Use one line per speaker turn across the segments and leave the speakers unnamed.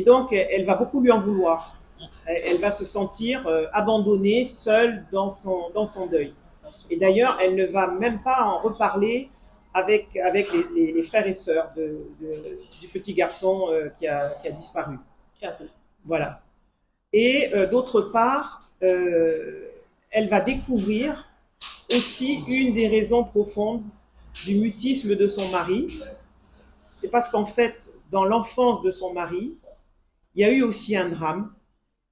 Et donc, elle va beaucoup lui en vouloir. Elle va se sentir abandonnée, seule dans son deuil. Et d'ailleurs, elle ne va même pas en reparler avec les frères et sœurs du petit garçon qui a disparu. Voilà. Et d'autre part, elle va découvrir aussi une des raisons profondes du mutisme de son mari. C'est parce qu'en fait, dans l'enfance de son mari, il y a eu aussi un drame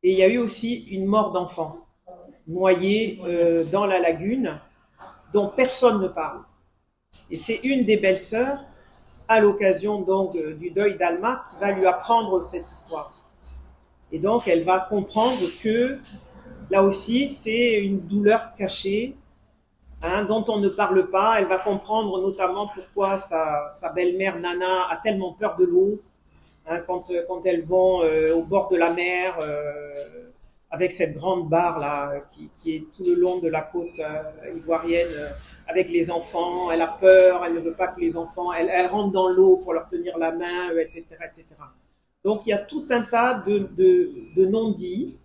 et il y a eu aussi une mort d'enfant noyé dans la lagune dont personne ne parle. Et c'est une des belles-sœurs, à l'occasion donc du deuil d'Alma, qui va lui apprendre cette histoire. Et donc, elle va comprendre que, là aussi, c'est une douleur cachée, dont on ne parle pas. Elle va comprendre notamment pourquoi sa belle-mère Nana a tellement peur de l'eau, quand elles vont au bord de la mer, avec cette grande barre là, qui est tout le long de la côte ivoirienne, avec les enfants. Elle a peur, elle ne veut pas que les enfants... Elle rentre dans l'eau pour leur tenir la main, etc., etc. Donc, il y a tout un tas de non-dits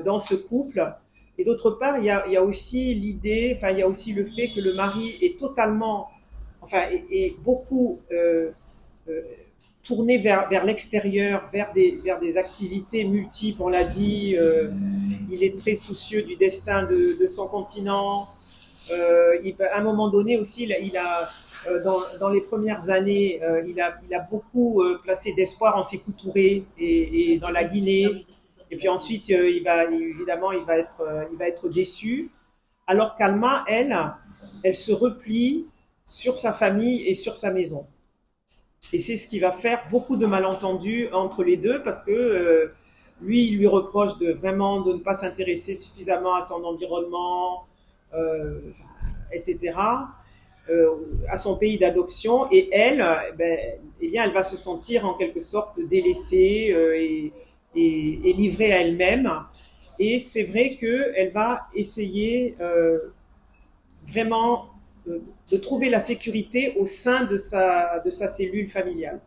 dans ce couple. Et d'autre part, il y a aussi l'idée, enfin, il y a aussi le fait que le mari est totalement, enfin, est beaucoup tourné vers l'extérieur, vers des activités multiples, on l'a dit. Il est très soucieux du destin de son continent. À un moment donné aussi, dans les premières années, il a beaucoup placé d'espoir en Sékou Touré et dans la Guinée. Et puis ensuite, il va être déçu. Alors qu'Alma, elle se replie sur sa famille et sur sa maison. Et c'est ce qui va faire beaucoup de malentendus entre les deux, parce que lui, il lui reproche de ne pas s'intéresser suffisamment à son environnement, etc., à son pays d'adoption. Et elle, elle va se sentir en quelque sorte délaissée et livrée à elle-même. Et c'est vrai qu'elle va essayer vraiment de trouver la sécurité au sein de sa cellule familiale.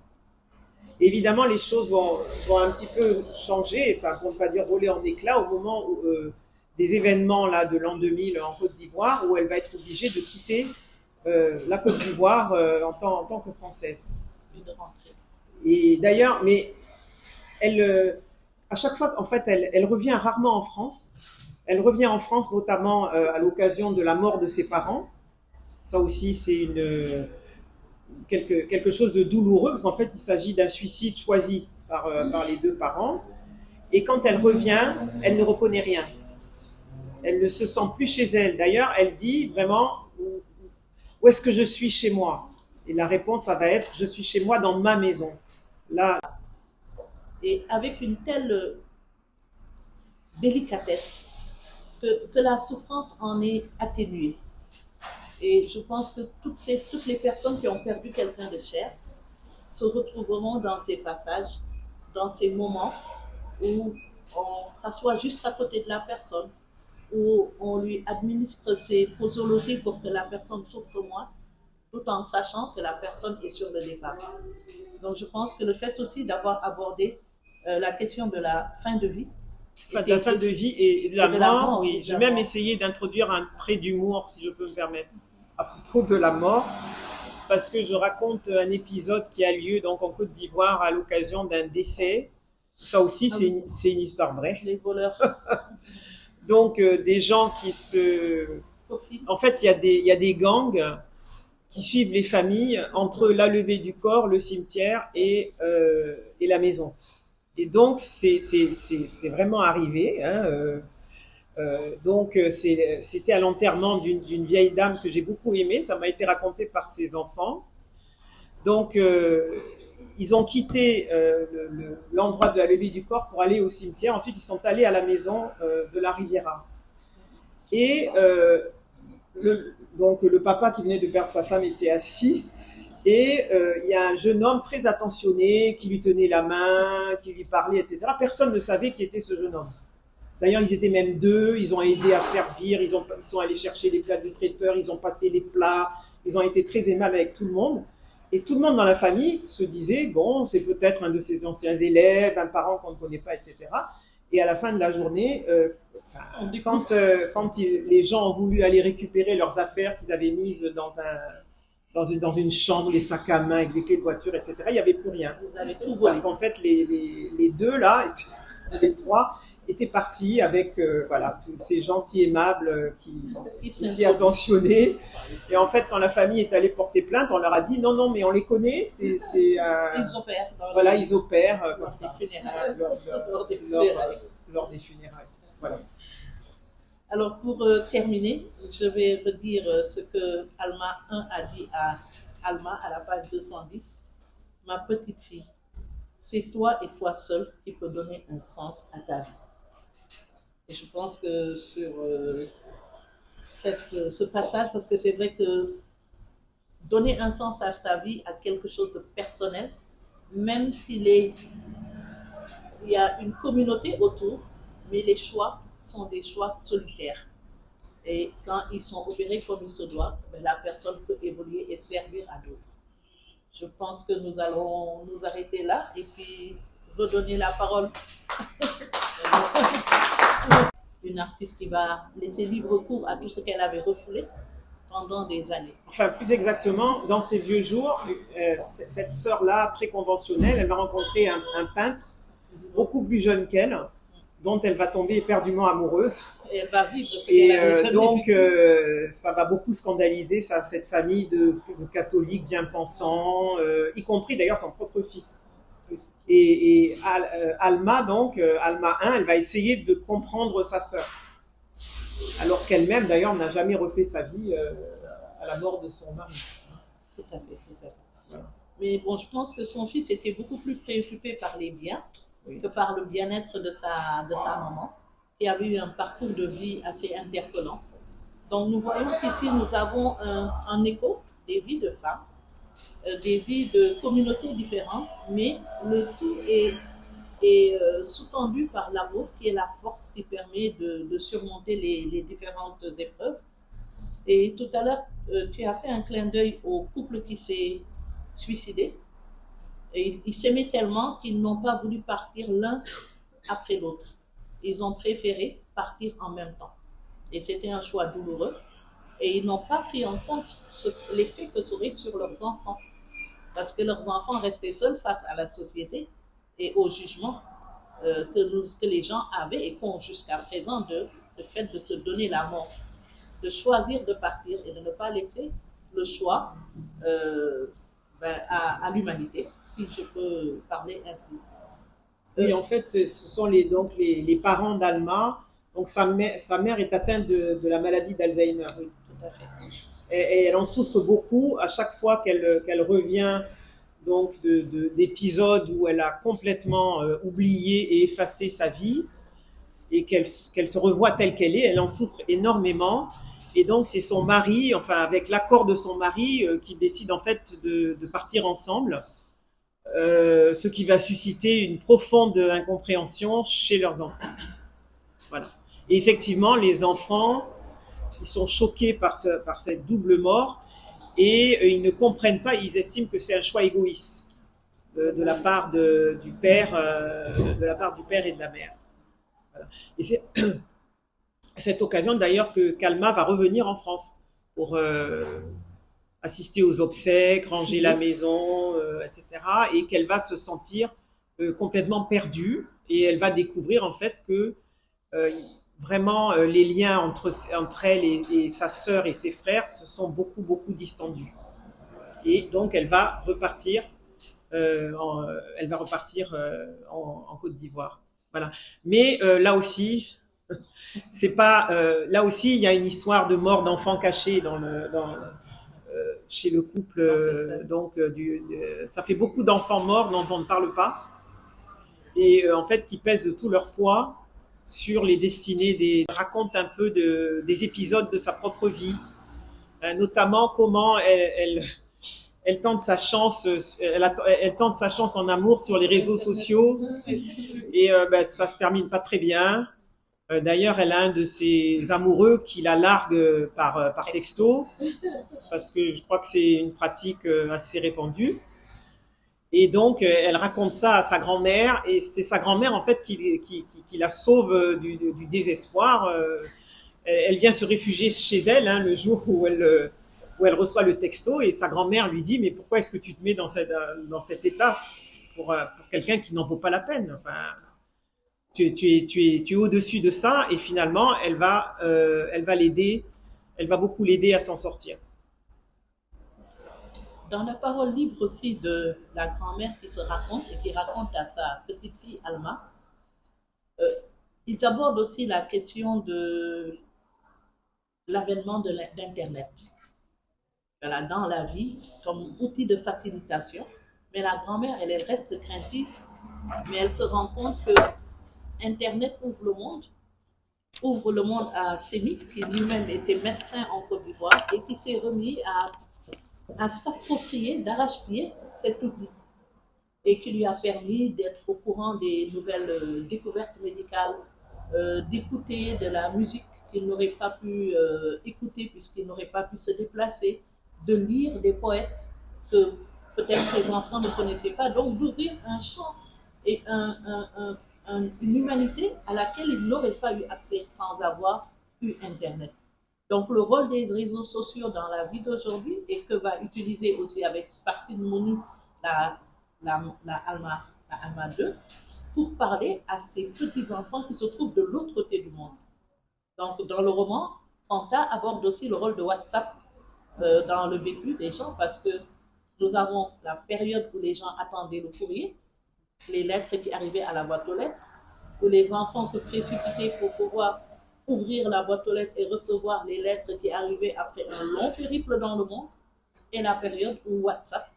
Évidemment, les choses vont un petit peu changer, enfin, pour ne pas dire voler en éclats, au moment où, des événements là, de l'an 2000 en Côte d'Ivoire, où elle va être obligée de quitter la Côte d'Ivoire en tant que Française. Et d'ailleurs, mais elle, à chaque fois, en fait, elle revient rarement en France. Elle revient en France notamment à l'occasion de la mort de ses parents. Ça aussi, c'est quelque chose de douloureux, parce qu'en fait, il s'agit d'un suicide choisi par les deux parents. Et quand elle revient, elle ne reconnaît rien. Elle ne se sent plus chez elle. D'ailleurs, elle dit vraiment, où est-ce que je suis chez moi? Et la réponse, ça va être, je suis chez moi dans ma maison. Là.
Et avec une telle délicatesse que la souffrance en est atténuée. Et je pense que toutes les personnes qui ont perdu quelqu'un de cher se retrouveront dans ces passages, dans ces moments où on s'assoit juste à côté de la personne, où on lui administre ses posologies pour que la personne souffre moins, tout en sachant que la personne est sur le départ. Donc je pense que le fait aussi d'avoir abordé la question de la fin de vie,
de la fin de vie et de la mort, oui. J'ai même essayé d'introduire un trait d'humour, si je peux me permettre, à propos de la mort, parce que je raconte un épisode qui a lieu donc en Côte d'Ivoire à l'occasion d'un décès. Ça aussi, c'est une histoire vraie.
Les voleurs.
Donc, des gens qui se... En fait, il y a des gangs qui suivent les familles entre la levée du corps, le cimetière et la maison. Et donc, c'est vraiment arrivé. Donc, c'était à l'enterrement d'une vieille dame que j'ai beaucoup aimée. Ça m'a été raconté par ses enfants. Donc, ils ont quitté l'endroit de la levée du corps pour aller au cimetière. Ensuite, ils sont allés à la maison de la Riviera. Et donc, le papa qui venait de perdre sa femme était assis. Et il y a un jeune homme très attentionné qui lui tenait la main, qui lui parlait, etc. Personne ne savait qui était ce jeune homme. D'ailleurs, ils étaient même deux, ils ont aidé à servir, ils sont allés chercher les plats du traiteur, ils ont passé les plats, ils ont été très aimables avec tout le monde. Et tout le monde dans la famille se disait, bon, c'est peut-être un de ses anciens élèves, un parent qu'on ne connaît pas, etc. Et à la fin de la journée, les gens ont voulu aller récupérer leurs affaires qu'ils avaient mises dans une chambre, les sacs à main avec les clés de voiture, etc., il n'y avait plus rien. Parce qu'en fait, les deux là, les trois, étaient partis avec voilà, tous ces gens si aimables, si attentionnés. Et en fait, quand la famille est allée porter plainte, on leur a dit non, non, mais on les connaît,
ils opèrent.
Voilà, ils opèrent comme ça.
Lors des funérailles.
Voilà.
Alors, pour terminer, je vais redire ce que Alma 1 a dit à Alma à la page 210. Ma petite fille, c'est toi et toi seul qui peux donner un sens à ta vie. Et je pense que sur ce passage, parce que c'est vrai que donner un sens à sa vie, à quelque chose de personnel, même s'il y a une communauté autour, mais les choix sont des choix solitaires. Et quand ils sont opérés comme il se doit, la personne peut évoluer et servir à d'autres. Je pense que nous allons nous arrêter là et puis redonner la parole. Une artiste qui va laisser libre cours à tout ce qu'elle avait refoulé pendant des années.
Enfin, plus exactement, dans ses vieux jours, cette sœur-là, très conventionnelle, elle va rencontrer un peintre beaucoup plus jeune qu'elle, dont elle va tomber éperdument amoureuse.
Et elle va vivre ce qu'elle avait jamais
donc,
vécu.
ça va beaucoup scandaliser cette famille de catholiques bien pensants, y compris d'ailleurs son propre fils. Et Alma, donc, Alma 1, elle va essayer de comprendre sa sœur. Alors qu'elle-même, d'ailleurs, n'a jamais refait sa vie à la mort de son mari.
Tout à fait, tout à fait. Voilà. Mais bon, je pense que son fils était beaucoup plus préoccupé par les biens que par le bien-être de sa maman, qui avait eu un parcours de vie assez interpellant. Donc nous voyons qu'ici, nous avons un écho des vies de femmes, des vies de communautés différentes, mais le tout est sous-tendu par l'amour, qui est la force qui permet de surmonter les différentes épreuves. Et tout à l'heure, tu as fait un clin d'œil au couple qui s'est suicidé. Et ils s'aimaient tellement qu'ils n'ont pas voulu partir l'un après l'autre. Ils ont préféré partir en même temps. Et c'était un choix douloureux. Et ils n'ont pas pris en compte l'effet que ça aurait sur leurs enfants. Parce que leurs enfants restaient seuls face à la société et au jugement que les gens avaient et qu'ont jusqu'à présent le fait de se donner la mort, de choisir de partir et de ne pas laisser le choix à l'humanité, si je peux parler ainsi.
Oui, en fait, ce sont les parents d'Alma. Donc, sa mère est atteinte de la maladie d'Alzheimer.
Oui, tout à fait.
Et elle en souffre beaucoup à chaque fois qu'elle revient donc d'épisodes où elle a complètement oublié et effacé sa vie et qu'elle se revoit telle qu'elle est. Elle en souffre énormément. Et donc, c'est son mari, enfin, avec l'accord de son mari, qui décide en fait de partir ensemble. Ce qui va susciter une profonde incompréhension chez leurs enfants. Voilà. Et effectivement, les enfants, ils sont choqués par cette double mort et ils ne comprennent pas, ils estiment que c'est un choix égoïste de la part du père et de la mère. Voilà. Et c'est cette occasion d'ailleurs qu'Alma va revenir en France pour assister aux obsèques, ranger la maison, etc. Et qu'elle va se sentir complètement perdue et elle va découvrir en fait que vraiment les liens entre elle et sa sœur et ses frères se sont beaucoup, beaucoup distendus. Et donc elle va repartir en Côte d'Ivoire. Voilà. Mais là aussi, c'est pas là aussi il y a une histoire de mort d'enfants cachés chez le couple. Donc ça fait beaucoup d'enfants morts dont on ne parle pas et en fait qui pèsent de tout leur poids sur les destinées raconte un peu des épisodes de sa propre vie, notamment comment elle tente sa chance, elle tente sa chance en amour sur les réseaux sociaux et ça se termine pas très bien. D'ailleurs, elle a un de ses amoureux qui la largue par texto, parce que je crois que c'est une pratique assez répandue. Et donc, elle raconte ça à sa grand-mère, et c'est sa grand-mère, en fait, qui la sauve du désespoir. Elle vient se réfugier chez elle, hein, le jour où elle reçoit le texto, et sa grand-mère lui dit, mais pourquoi est-ce que tu te mets dans cet état pour quelqu'un qui n'en vaut pas la peine? Enfin, tu es au-dessus de ça, et finalement, elle va l'aider, elle va beaucoup l'aider à s'en sortir.
Dans la parole libre aussi de la grand-mère qui se raconte et qui raconte à sa petite fille Alma, euh, ils abordent aussi la question de l'avènement d'Internet. Voilà, dans la vie, comme outil de facilitation. Mais la grand-mère, elle reste craintive, mais elle se rend compte que Internet ouvre le monde à Sémi, qui lui-même était médecin en Côte d'Ivoire et qui s'est remis à s'approprier d'arrache-pied cet outil et qui lui a permis d'être au courant des nouvelles découvertes médicales, d'écouter de la musique qu'il n'aurait pas pu écouter puisqu'il n'aurait pas pu se déplacer, de lire des poètes que peut-être ses enfants ne connaissaient pas, donc d'ouvrir un champ et une humanité à laquelle il n'aurait pas eu accès sans avoir eu Internet. Donc le rôle des réseaux sociaux dans la vie d'aujourd'hui et que va utiliser aussi avec parcimonie la, la Alma 2 pour parler à ces petits-enfants qui se trouvent de l'autre côté du monde. Donc dans le roman, Fanta aborde aussi le rôle de WhatsApp dans le vécu des gens parce que nous avons la période où les gens attendaient le courrier, les lettres qui arrivaient à la boîte aux lettres, où les enfants se précipitaient pour pouvoir ouvrir la boîte aux lettres et recevoir les lettres qui arrivaient après un long périple dans le monde, et la période où WhatsApp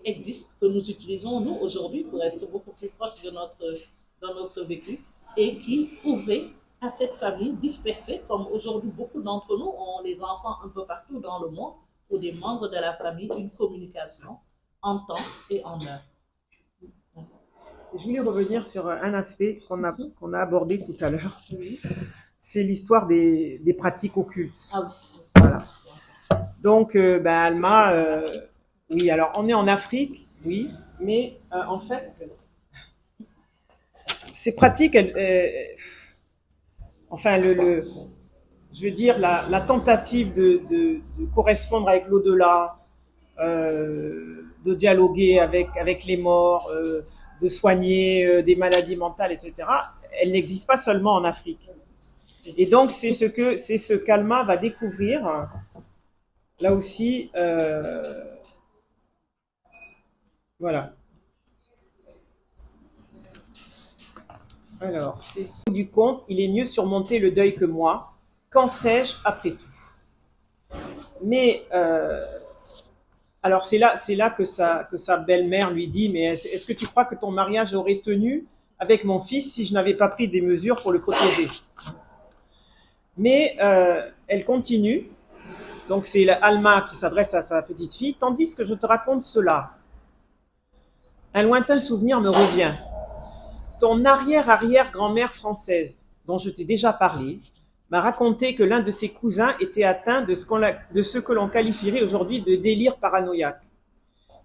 existe, que nous utilisons nous aujourd'hui pour être beaucoup plus proches de notre vécu, et qui ouvrait à cette famille dispersée, comme aujourd'hui beaucoup d'entre nous ont les enfants un peu partout dans le monde, ou des membres de la famille, une communication en temps et en heure.
Je voulais revenir sur un aspect qu'on a abordé tout à l'heure. Oui. C'est l'histoire des pratiques occultes. Ah oui. Voilà. Donc, Alma, oui, alors on est en Afrique, oui, mais en fait, ces pratiques, enfin, je veux dire, la tentative de correspondre avec l'au-delà, de dialoguer avec les morts, de soigner des maladies mentales, etc., elle n'existe pas seulement en Afrique. Et donc, c'est ce qu'Alma va découvrir, là aussi, voilà. Alors, c'est du conte, il est mieux surmonter le deuil que moi. Qu'en sais-je après tout? Mais, alors c'est là que sa belle-mère lui dit, mais est-ce que tu crois que ton mariage aurait tenu avec mon fils si je n'avais pas pris des mesures pour le protéger? Mais elle continue, donc c'est Alma qui s'adresse à sa petite fille, tandis que je te raconte cela. Un lointain souvenir me revient. Ton arrière-arrière-grand-mère française, dont je t'ai déjà parlé, m'a raconté que l'un de ses cousins était atteint de ce que l'on qualifierait aujourd'hui de délire paranoïaque.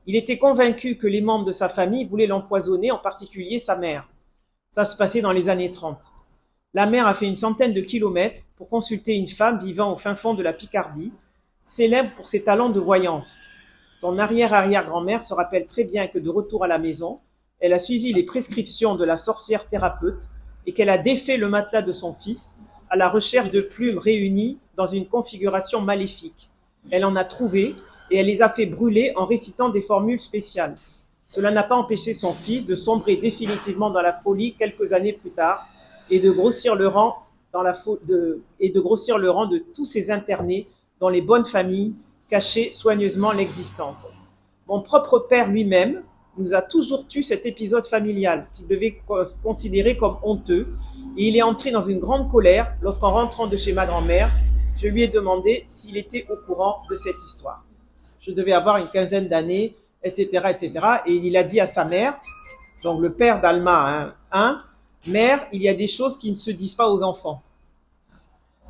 Il était convaincu que les membres de sa famille voulaient l'empoisonner, en particulier sa mère. Ça se passait dans les années 30. La mère a fait une centaine de kilomètres pour consulter une femme vivant au fin fond de la Picardie, célèbre pour ses talents de voyance. Ton arrière-arrière-grand-mère se rappelle très bien que de retour à la maison, elle a suivi les prescriptions de la sorcière thérapeute et qu'elle a défait le matelas de son fils à la recherche de plumes réunies dans une configuration maléfique. Elle en a trouvé et elle les a fait brûler en récitant des formules spéciales. Cela n'a pas empêché son fils de sombrer définitivement dans la folie quelques années plus tard et de grossir le rang de tous ces internés dans les bonnes familles cachaient soigneusement l'existence. Mon propre père lui-même nous a toujours tu cet épisode familial qu'il devait considérer comme honteux, et il est entré dans une grande colère lorsqu'en rentrant de chez ma grand-mère, je lui ai demandé s'il était au courant de cette histoire. Je devais avoir une quinzaine d'années, etc., etc., et il a dit à sa mère, donc le père d'Alma, Mère, il y a des choses qui ne se disent pas aux enfants.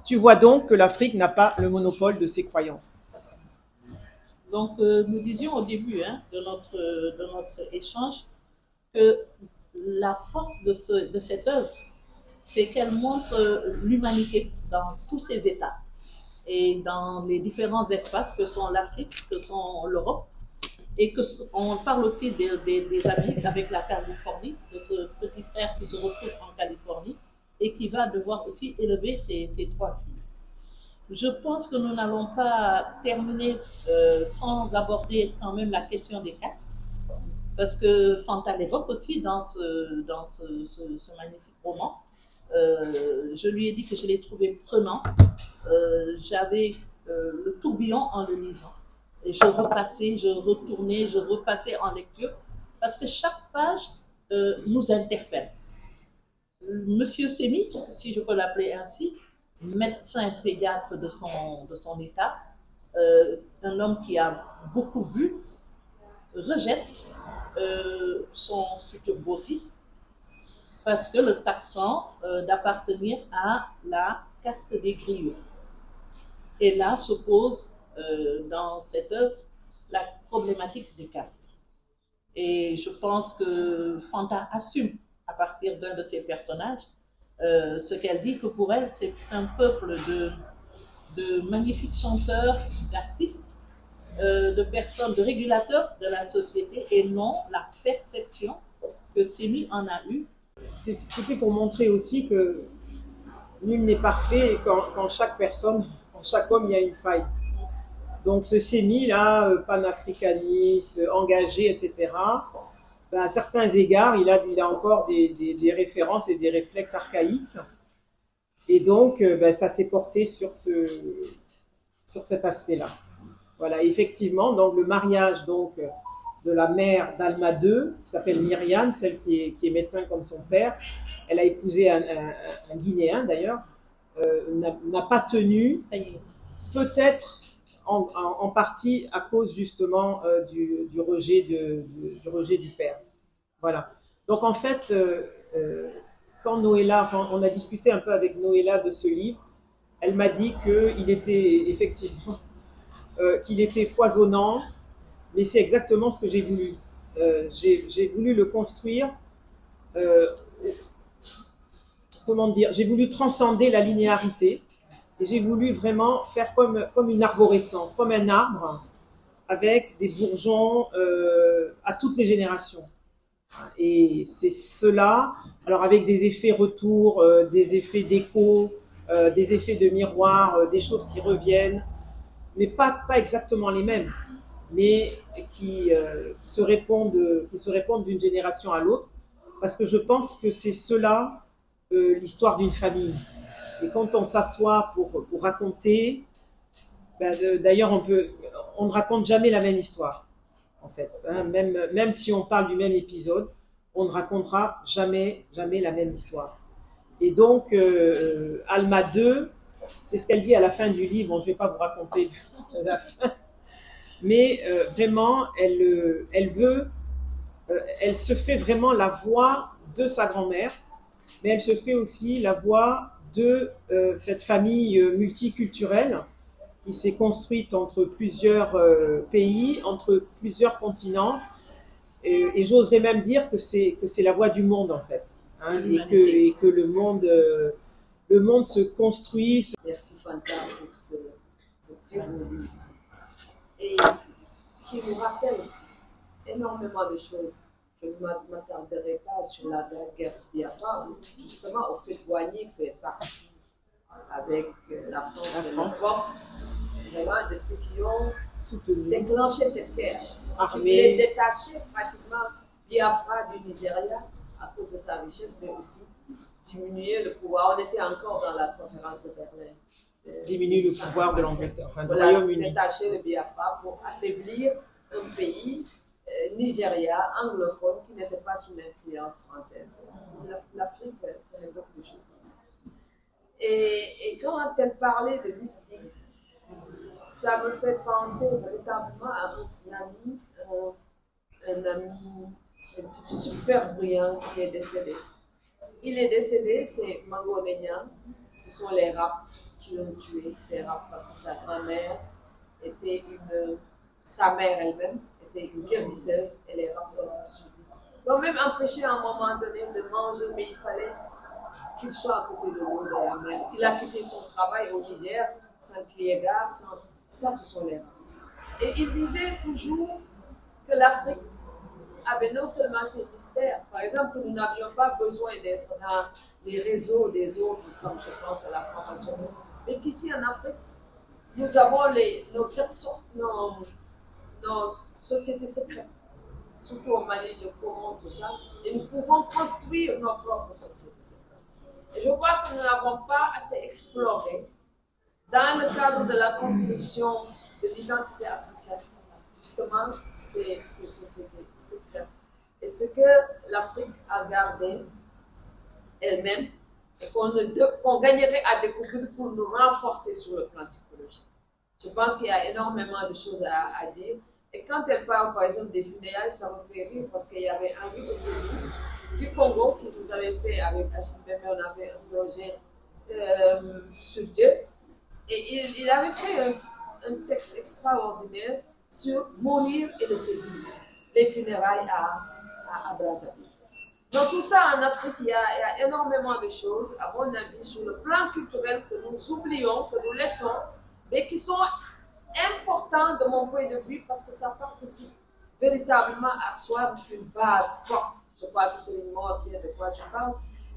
Tu vois donc que l'Afrique n'a pas le monopole de ses croyances.
Donc, nous disions au début de notre échange que la force de cette œuvre, c'est qu'elle montre l'humanité dans tous ses états et dans les différents espaces que sont l'Afrique, que sont l'Europe, et que on parle aussi des amis avec la Californie, de ce petit frère qui se retrouve en Californie et qui va devoir aussi élever ses trois filles. Je pense que nous n'allons pas terminer sans aborder quand même la question des castes, parce que Fanta l'évoque aussi dans ce magnifique roman. Je lui ai dit que je l'ai trouvé prenant. J'avais le tourbillon en le lisant. Et je repassais, je retournais, je repassais en lecture, parce que chaque page nous interpelle. Monsieur Sémi, si je peux l'appeler ainsi, médecin pédiatre de son état, un homme qui a beaucoup vu, rejette son futur beau-fils parce que le taxant d'appartenir à la caste des griots. Et là se pose dans cette œuvre la problématique des castes. Et je pense que Fanta assume à partir d'un de ses personnages ce qu'elle dit, que pour elle c'est un peuple de magnifiques chanteurs, d'artistes, de personnes, de régulateurs de la société, et non la perception que Sémi en a eue.
C'était pour montrer aussi que nul n'est parfait et qu'en chaque personne, en chaque homme, il y a une faille. Donc ce Sémi-là, panafricaniste, engagé, etc., ben, à certains égards, il a encore des références et des réflexes archaïques. Et donc, ben, ça s'est porté sur cet aspect-là. Voilà, effectivement, donc le mariage de la mère d'Alma II, qui s'appelle Myriam, celle qui est médecin comme son père, elle a épousé un Guinéen d'ailleurs, n'a pas tenu, peut-être en partie à cause justement du rejet du père. Voilà. Donc en fait, quand Noëlla, enfin, on a discuté un peu avec Noëlla de ce livre, elle m'a dit qu'il était effectivement qu'il était foisonnant, mais c'est exactement ce que j'ai voulu. J'ai voulu le construire, euh, comment dire, j'ai voulu transcender la linéarité et j'ai voulu vraiment faire comme une arborescence, comme un arbre avec des bourgeons à toutes les générations. Et c'est cela, alors avec des effets retour, des effets d'écho, des effets de miroir, des choses qui reviennent, mais pas exactement les mêmes, mais qui se répondent d'une génération à l'autre, parce que je pense que c'est cela l'histoire d'une famille. Et quand on s'assoit pour raconter, ben, d'ailleurs on ne raconte jamais la même histoire, en fait. Hein, même si on parle du même épisode, on ne racontera jamais la même histoire. Et donc, Alma 2, c'est ce qu'elle dit à la fin du livre. Bon, je ne vais pas vous raconter la fin, mais vraiment, elle se fait vraiment la voix de sa grand-mère, mais elle se fait aussi la voix de cette famille multiculturelle qui s'est construite entre plusieurs pays, entre plusieurs continents, et j'oserais même dire que c'est la voix du monde en fait, hein, et que le monde se construit.
Merci Fanta pour ce très beau livre, et qui nous rappelle énormément de choses. Je ne m'attarderai pas sur la guerre de Biafra, justement, au fait Boigny fait partie avec la France de l'Europe, vraiment de ceux qui ont déclenché cette guerre. Il est détaché pratiquement Biafra du Nigeria à cause de sa richesse, mais aussi diminuer le pouvoir. On était encore dans la conférence de Berlin.
Diminuer le pouvoir de l'Angleterre, enfin du
voilà,
Royaume-Uni.
Détacher le Biafra pour affaiblir un pays, Nigeria, anglophone, qui n'était pas sous l'influence française. L'Afrique connaît beaucoup de choses comme ça. Et quand elle parlait de mystique, ça me fait penser véritablement à un ami, un type super brillant qui est décédé. Il est décédé, c'est Mango Nenya. Ce sont les Raps qui l'ont tué, ces Raps, parce que sa grand-mère était sa mère elle-même était une guérisseuse et les Raps l'ont suivi. Ils l'ont même empêché à un moment donné de manger, mais il fallait qu'il soit à côté de l'eau, de la mer. Il a quitté son travail au Niger, sans crier gare, ça ce sont les Raps. Et il disait toujours que l'Afrique avait non seulement ses mystères, par exemple que nous n'avions pas besoin d'être dans les réseaux des autres, comme je pense à la franc-maçonnerie, mais qu'ici en Afrique, nous avons nos sociétés secrètes, surtout au Mali, le Congo, tout ça, et nous pouvons construire nos propres sociétés secrètes. Et je crois que nous n'avons pas assez exploré dans le cadre de la construction de l'identité africaine, justement, ces sociétés secrètes. Et ce que l'Afrique a gardé elle-même et qu'on gagnerait à découvrir pour nous renforcer sur le plan psychologique. Je pense qu'il y a énormément de choses à dire. Et quand elle parle, par exemple, des funérailles, ça me fait rire parce qu'il y avait un livre du Congo qui nous avait fait avec Achille Bembe, on avait un projet sur Dieu. Et il avait fait un texte extraordinaire sur mourir et le séduire, les funérailles à Brazzaville. Donc tout ça en Afrique, il y a énormément de choses, à mon avis, sur le plan culturel que nous oublions, que nous laissons, mais qui sont importants de mon point de vue parce que ça participe véritablement à asseoir une base forte. Je crois que c'est une mort, c'est de quoi je parle.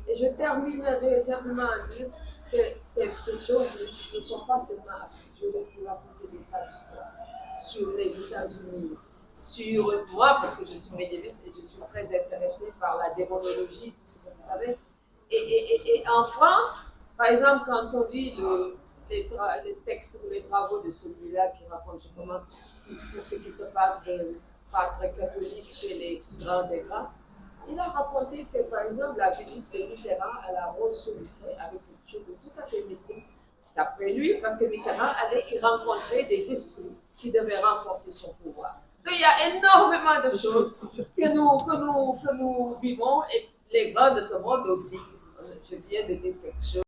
Et je terminerai simplement à dire que ces choses ne sont pas seulement africaines. Je vais vous raconter des tas d'histoires sur les États-Unis, sur moi, parce que je suis médiéviste et je suis très intéressée par la démonologie, tout ce que vous savez. Et en France, par exemple, quand on lit les textes ou les travaux de celui-là qui raconte justement tout ce qui se passe de prêtre catholique chez les grands des grands, il a raconté que, par exemple, la visite de Mitterrand à la Rose sur Vitré avec quelque chose de tout à fait mystique, d'après lui, parce que Mitterrand allait y rencontrer des esprits qui devaient renforcer son pouvoir. Donc, il y a énormément de choses que nous vivons et les grands de ce monde aussi. Je viens de dire quelque chose.